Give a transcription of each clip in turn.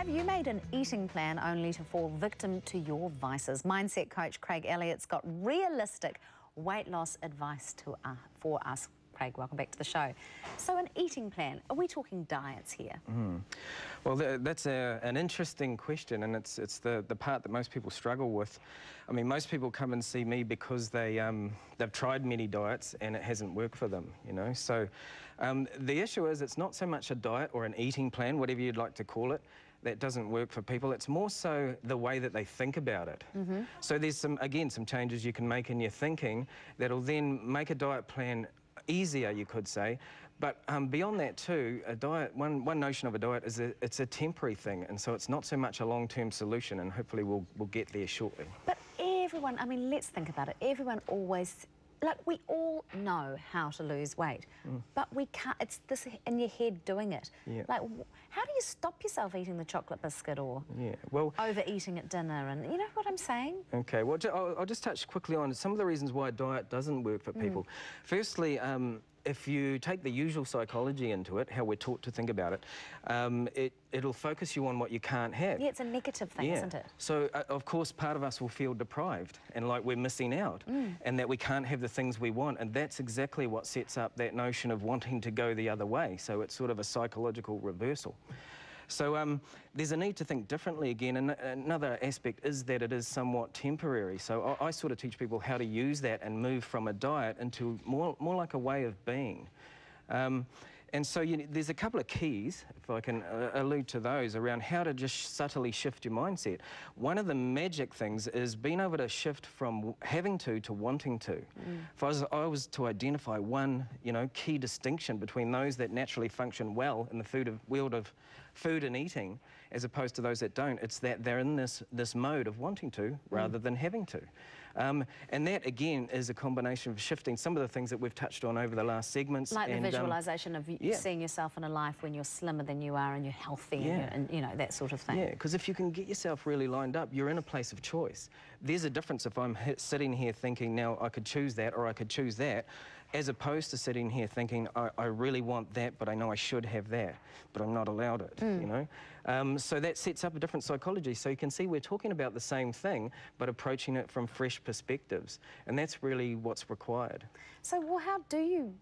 Have you made an eating plan only to fall victim to your vices? Mindset coach Craig Elliott's got realistic weight loss advice for us. Craig, welcome back to the show. So an eating plan, are we talking diets here? Well, that's an interesting question, and it's the part that most people struggle with. I mean, most people come and see me because they've tried many diets and it hasn't worked for them, you know. So the issue is it's not so much a diet or an eating plan, whatever you'd like to call it, that doesn't work for people. It's more so the way that they think about it. So there's some changes you can make in your thinking that'll then make a diet plan easier, you could say. But beyond that too, a diet, one notion of a diet is it's a temporary thing, and so it's not so much a long-term solution, and hopefully we'll get there shortly. But everyone, I mean, let's think about it. Everyone always, like, we all know how to lose weight, but we can't, it's this in your head doing it. Yeah. Like, how do you stop yourself eating the chocolate biscuit or overeating at dinner? And you know what I'm saying? Okay, well, I'll just touch quickly on some of the reasons why a diet doesn't work for people. Firstly, if you take the usual psychology into it, how we're taught to think about it, it'll focus you on what you can't have. Yeah, it's a negative thing, isn't it? So, of course, part of us will feel deprived and like we're missing out and that we can't have the things we want, and that's exactly what sets up that notion of wanting to go the other way. So it's sort of a psychological reversal. So there's a need to think differently again, and another aspect is that it is somewhat temporary. So I sort of teach people how to use that and move from a diet into more like a way of being. And so there's a couple of keys, if I can allude to those, around how to just subtly shift your mindset. One of the magic things is being able to shift from having to wanting to. If I was to identify one, key distinction between those that naturally function well in the world of food and eating, as opposed to those that don't, it's that they're in this mode of wanting to rather than having to. And that, again, is a combination of shifting some of the things that we've touched on over the last segments. Like the visualisation of seeing yourself in a life when you're slimmer than you are and you're healthy and that sort of thing. Yeah, because if you can get yourself really lined up, you're in a place of choice. There's a difference if I'm sitting here thinking, now I could choose that or I could choose that, as opposed to sitting here thinking, I really want that, but I know I should have that, but I'm not allowed it, So that sets up a different psychology. So you can see we're talking about the same thing, but approaching it from fresh perspectives. And that's really what's required. So, well, how do you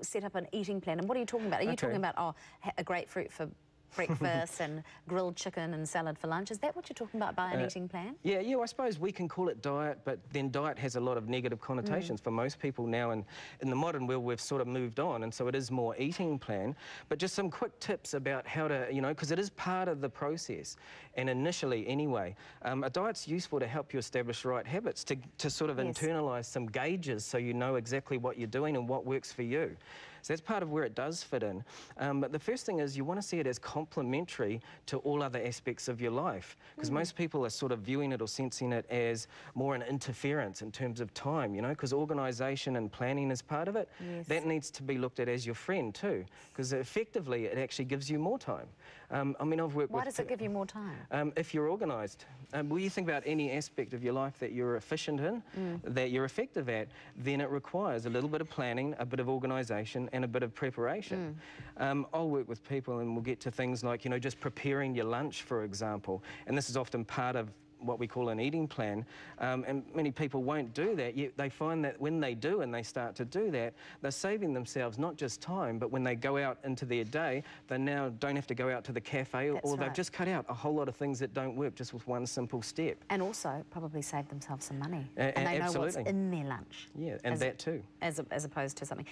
set up an eating plan? And what are you talking about? Are you talking about, a grapefruit for breakfast and grilled chicken and salad for lunch? Is that what you're talking about by an eating plan? Yeah, I suppose we can call it diet, but then diet has a lot of negative connotations for most people now, and in the modern world we've sort of moved on, and so it is more eating plan. But just some quick tips about how to, because it is part of the process, and initially anyway, a diet's useful to help you establish right habits, to sort of internalise some gauges so you know exactly what you're doing and what works for you. So that's part of where it does fit in. But the first thing is you want to see it as complementary to all other aspects of your life, because most people are sort of viewing it or sensing it as more an interference in terms of time, because organisation and planning is part of it. That needs to be looked at as your friend too, because effectively it actually gives you more time. I mean, I've worked Why does it give you more time? If you're organised. Well, you think about any aspect of your life that you're efficient in, that you're effective at, then it requires a little bit of planning, a bit of organisation and a bit of preparation. I'll work with people and we'll get to things like, just preparing your lunch, for example. And this is often part of what we call an eating plan, and many people won't do that, yet they find that when they do and they start to do that, they're saving themselves not just time, but when they go out into their day, they now don't have to go out to the cafe, or they've just cut out a whole lot of things that don't work just with one simple step. And also probably save themselves some money. And they know what's in their lunch. Yeah, and that too. As opposed to something.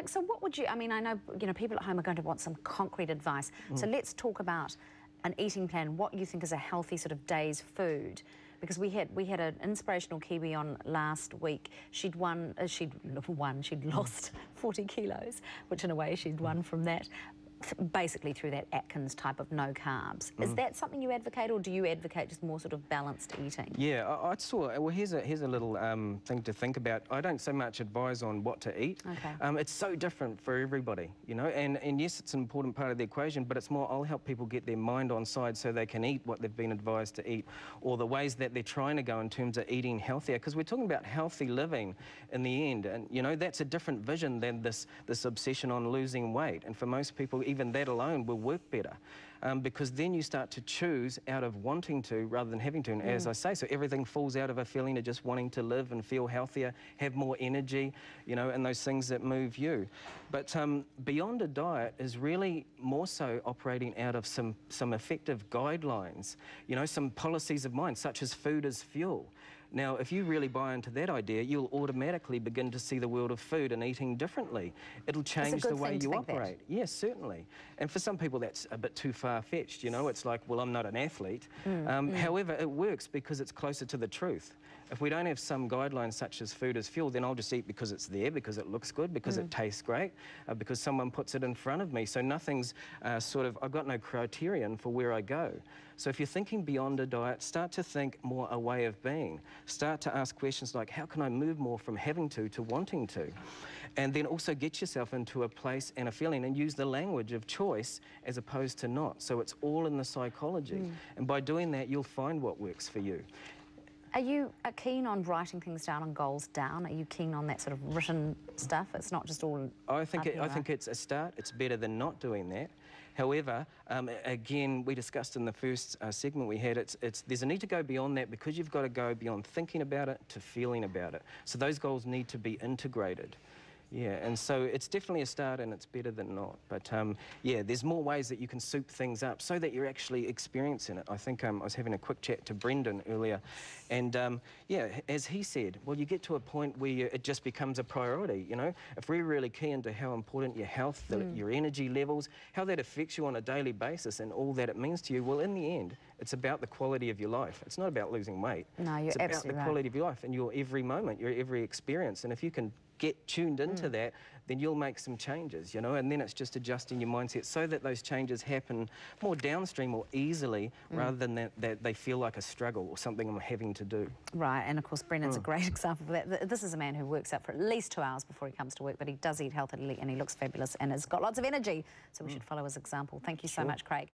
So what would you, I mean, I know, people at home are going to want some concrete advice. So let's talk about an eating plan, what you think is a healthy sort of day's food, because we had an inspirational Kiwi on last week. She'd lost 40 kilos, which in a way she'd won from that, basically through that Atkins type of no carbs. Is that something you advocate, or do you advocate just more sort of balanced eating? Yeah, well, here's a little thing to think about. I don't so much advise on what to eat. It's so different for everybody, and yes, it's an important part of the equation, but it's more I'll help people get their mind on side so they can eat what they've been advised to eat, or the ways that they're trying to go in terms of eating healthier, because we're talking about healthy living in the end, and that's a different vision than this obsession on losing weight, and for most people even that alone will work better. because then you start to choose out of wanting to rather than having to. And as I say, so everything falls out of a feeling of just wanting to live and feel healthier, have more energy, you know, and those things that move you. But Beyond a Diet is really more so operating out of some effective guidelines, you know, some policies of mind, such as food as fuel. Now, if you really buy into that idea, you'll automatically begin to see the world of food and eating differently. It'll change the way you operate. Yes, certainly. And for some people, that's a bit too far-fetched, you know. It's like, well, I'm not an athlete. However, it works because it's closer to the truth. If we don't have some guidelines such as food as fuel, then I'll just eat because it's there, because it looks good, because it tastes great, because someone puts it in front of me. So nothing's I've got no criterion for where I go. So if you're thinking beyond a diet, start to think more a way of being. Start to ask questions like, how can I move more from having to wanting to? And then also get yourself into a place and a feeling and use the language of choice as opposed to not. So it's all in the psychology. And by doing that, you'll find what works for you. Are you keen on writing things down and goals down? Are you keen on that sort of written stuff? It's not just all... I think it's a start. It's better than not doing that. However, again, we discussed in the first segment we had, there's a need to go beyond that because you've got to go beyond thinking about it to feeling about it. So those goals need to be integrated. Yeah, and so it's definitely a start and it's better than not. But yeah, there's more ways that you can soup things up so that you're actually experiencing it. I think I was having a quick chat to Brendan earlier, and yeah, as he said, well, you get to a point where it just becomes a priority, you know? If we're really key into how important your health, your energy levels, how that affects you on a daily basis and all that it means to you, well, in the end, it's about the quality of your life. It's not about losing weight. No, you're absolutely right. It's about the quality of your life and your every moment, your every experience. And if you can get tuned into that, then you'll make some changes, you know, and then it's just adjusting your mindset so that those changes happen more downstream or easily rather than that they feel like a struggle or something I'm having to do. Right, and of course Brendan's a great example of that. This is a man who works out for at least 2 hours before he comes to work, but he does eat healthily and he looks fabulous and has got lots of energy, so we should follow his example. Thank you so much, Craig.